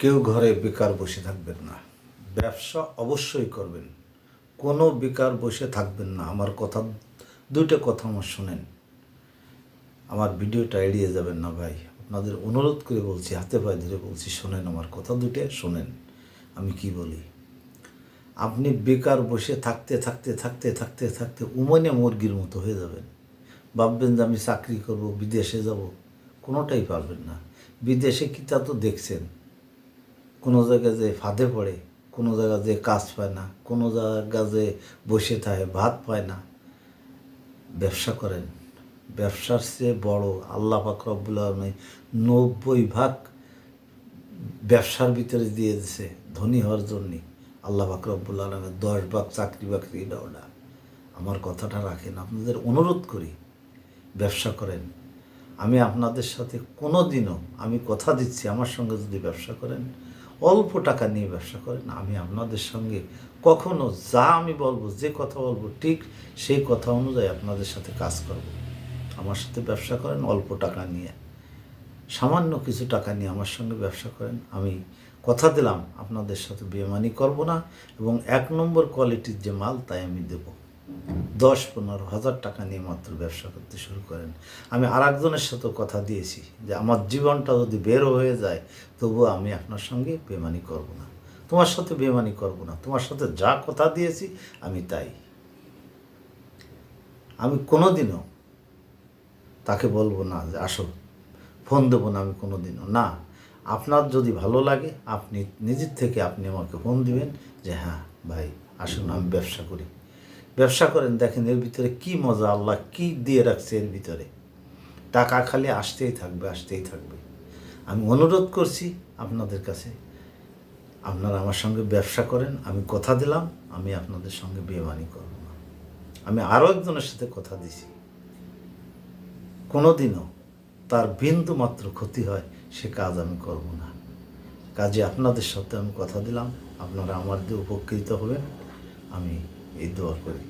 কেউ ঘরে বেকার বসে থাকবেন না, ব্যবসা অবশ্যই করবেন। কোনো বেকার বসে থাকবেন না। আমার কথা, দুইটা কথা আমার শোনেন, আমার ভিডিওটা এড়িয়ে যাবেন না ভাই। আপনাদের অনুরোধ করে বলছি, হাতে পায়ে ধরে বলছি, শোনেন আমার কথা দুটো, শোনেন আমি কি বলি। আপনি বেকার বসে থাকতে থাকতে থাকতে থাকতে থাকতে উমনে মুরগির মতো হয়ে যাবেন। ভাববেন যে আমি চাকরি করব, বিদেশে যাব, কোনোটাই পারবেন না। বিদেশে কি তা তো দেখছেন, কোনো জায়গায় যে ফাঁদে পড়ে, কোনো জায়গায় যে কাজ পায় না, কোনো জায়গায় যে বসে থাকে ভাত পায় না। ব্যবসা করেন, ব্যবসার চেয়ে বড় আল্লাহ পাক রব্বুল আলামিন 90 ভাগ ব্যবসার ভিতরে দিয়ে দিয়েছে ধনী হওয়ার জন্যে। আল্লাহ পাক রব্বুল আলামিন 10 ভাগ চাকরি বাকরি দাও না। আমার কথাটা রাখেন, আপনাদের অনুরোধ করি ব্যবসা করেন। আমি আপনাদের সাথে কোনো দিনও, আমি কথা দিচ্ছি, আমার সঙ্গে যদি ব্যবসা করেন, অল্প টাকা নিয়ে ব্যবসা করেন, আমি আপনাদের সঙ্গে কখনো যা আমি বলবো, যে কথা বলবো, ঠিক সেই কথা অনুযায়ী আপনাদের সাথে কাজ করব। আমার সাথে ব্যবসা করেন অল্প টাকা নিয়ে, সামান্য কিছু টাকা নিয়ে আমার সঙ্গে ব্যবসা করেন। আমি কথা দিলাম আপনাদের সাথে বেইমানি করব না, এবং 1 নম্বর কোয়ালিটির যে মাল তাই আমি দেবো। 10-15 হাজার টাকা নিয়ে মাত্র ব্যবসা করতে শুরু করেন। আমি আর একজনের সাথেও কথা দিয়েছি যে আমার জীবনটা যদি বেরো হয়ে যায়, তবুও আমি আপনার সঙ্গে বেইমানি করব না, তোমার সাথে বেইমানি করব না। তোমার সাথে যা কথা দিয়েছি আমি তাই। আমি কোনোদিনও তাকে বলবো না যে আসো, ফোন দেবো না, আমি কোনোদিনও না। আপনার যদি ভালো লাগে, আপনি নিজের থেকে আপনি আমাকে ফোন দিবেন যে হ্যাঁ ভাই আসুন, আমি ব্যবসা করি। ব্যবসা করেন, দেখেন এর ভিতরে কি মজা, আল্লাহ কি দিয়ে রাখছে এর ভিতরে। টাকা খালি আসতেই থাকবে, আসতেই থাকবে। আমি অনুরোধ করছি আপনাদের কাছে, আপনারা আমার সঙ্গে ব্যবসা করেন। আমি কথা দিলাম আমি আপনাদের সঙ্গে বেইমানি করব না। আমি আরও একজনের সাথে কথা দিছি, কোনো দিনও তার বিন্দু মাত্র ক্ষতি হয় সে কাজ আমি করব না। কাজে আপনাদের সাথে আমি কথা দিলাম, আপনারা আমার দিয়ে উপকৃত হবেন, আমি এই দোয়া করি।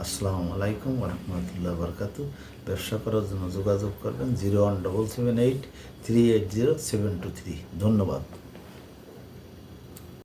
আসসালামু আলাইকুম ওয়া রাহমাতুল্লাহি ওয়া বারাকাতুহু। ব্যবসা করার জন্য যোগাযোগ করবেন 01778380 723। ধন্যবাদ।